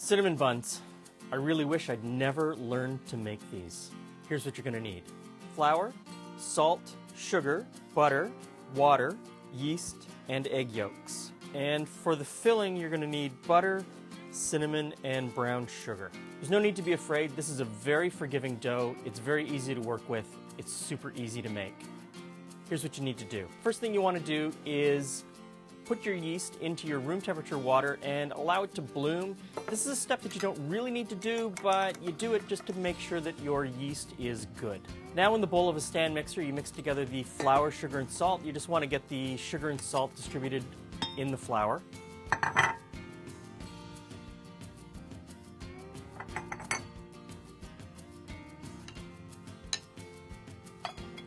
Cinnamon buns. I really wish I'd never learned to make these. Here's what you're going to need. Flour, salt, sugar, butter, water, yeast, and egg yolks. And for the filling, you're going to need butter, cinnamon, and brown sugar. There's no need to be afraid. This is a very forgiving dough. It's very easy to work with. It's super easy to make. Here's what you need to do. First thing you want to do is put your yeast into your room temperature water and allow it to bloom. This is a step that you don't really need to do, but you do it just to make sure that your yeast is good. Now in the bowl of a stand mixer, you mix together the flour, sugar, and salt. You just want to get the sugar and salt distributed in the flour.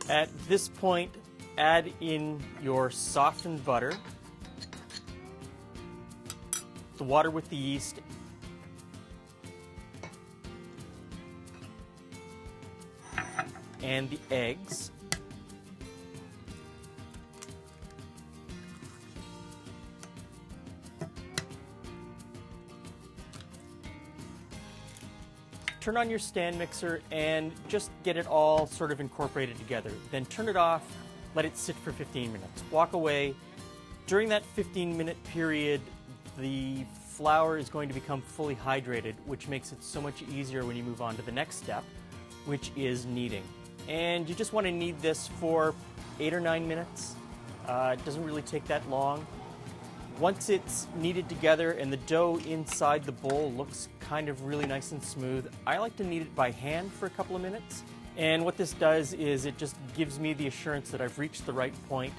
At this point, add in your softened butter, the water with the yeast, and the eggs. Turn on your stand mixer and just get it all sort of incorporated together. Then turn it off, let it sit for 15 minutes. Walk away. During that 15-minute period, the flour is going to become fully hydrated, which makes it so much easier when you move on to the next step, which is kneading. And you just want to knead this for 8 or 9 minutes. It doesn't really take that long. Once it's kneaded together and the dough inside the bowl looks kind of really nice and smooth, I like to knead it by hand for a couple of minutes. And what this does is it just gives me the assurance that I've reached the right point.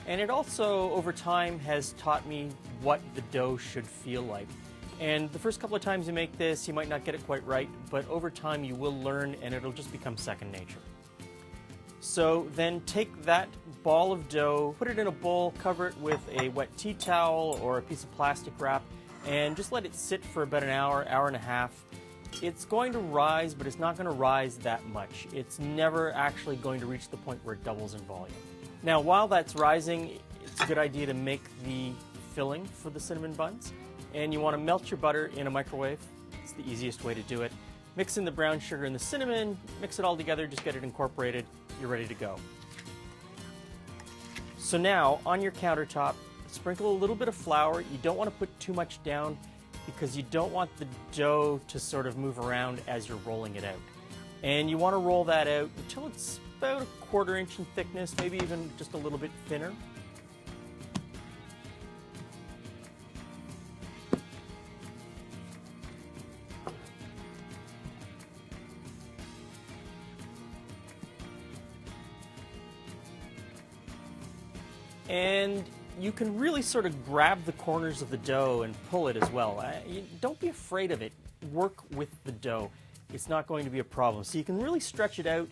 And it also, over time, has taught me what the dough should feel like. And the first couple of times you make this, you might not get it quite right, but over time you will learn and it'll just become second nature. So then take that ball of dough, put it in a bowl, cover it with a wet tea towel or a piece of plastic wrap, and just let it sit for about an hour, hour and a half. It's going to rise, but it's not going to rise that much. It's never actually going to reach the point where it doubles in volume. Now, while that's rising, it's a good idea to make the filling for the cinnamon buns. And you want to melt your butter in a microwave. It's the easiest way to do it. Mix in the brown sugar and the cinnamon, mix it all together, just get it incorporated. You're ready to go. So now, on your countertop, sprinkle a little bit of flour. You don't want to put too much down because you don't want the dough to sort of move around as you're rolling it out. And you want to roll that out until it's about 1/4 inch in thickness, maybe even just a little bit thinner. And you can really sort of grab the corners of the dough and pull it as well. Don't be afraid of it. Work with the dough. It's not going to be a problem. So you can really stretch it out,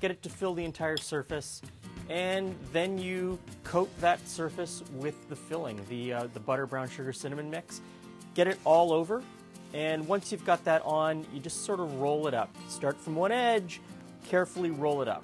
get it to fill the entire surface, and then you coat that surface with the filling, the butter, brown sugar, cinnamon mix. Get it all over, and once you've got that on, you just sort of roll it up. Start from one edge, carefully roll it up.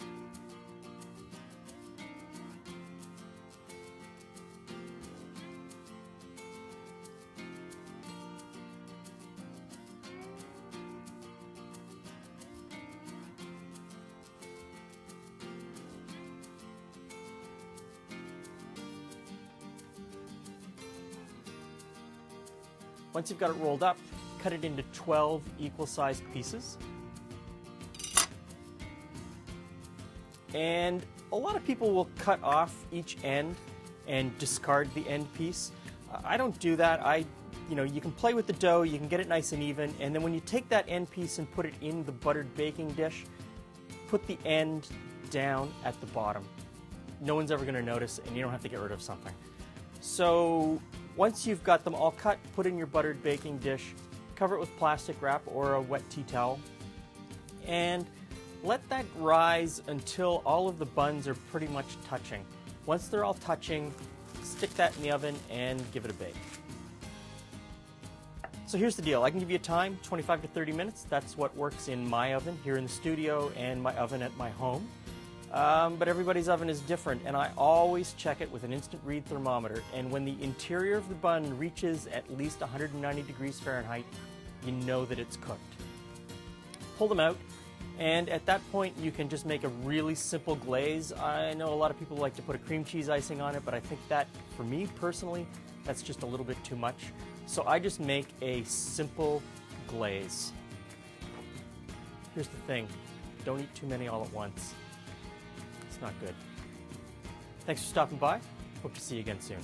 Once you've got it rolled up, cut it into 12 equal-sized pieces. And a lot of people will cut off each end and discard the end piece. I don't do that. You can play with the dough, you can get it nice and even, and then when you take that end piece and put it in the buttered baking dish, put the end down at the bottom. No one's ever going to notice, and you don't have to get rid of something. So once you've got them all cut, put in your buttered baking dish, cover it with plastic wrap or a wet tea towel, and let that rise until all of the buns are pretty much touching. Once they're all touching, stick that in the oven and give it a bake. So here's the deal. I can give you a time, 25 to 30 minutes. That's what works in my oven here in the studio and my oven at my home. But everybody's oven is different, and I always check it with an instant read thermometer. And when the interior of the bun reaches at least 190 degrees Fahrenheit, you know that it's cooked. Pull them out, and at that point you can just make a really simple glaze. I know a lot of people like to put a cream cheese icing on it, but I think that, for me personally, that's just a little bit too much. So I just make a simple glaze. Here's the thing, don't eat too many all at once. It's not good. Thanks for stopping by. Hope to see you again soon.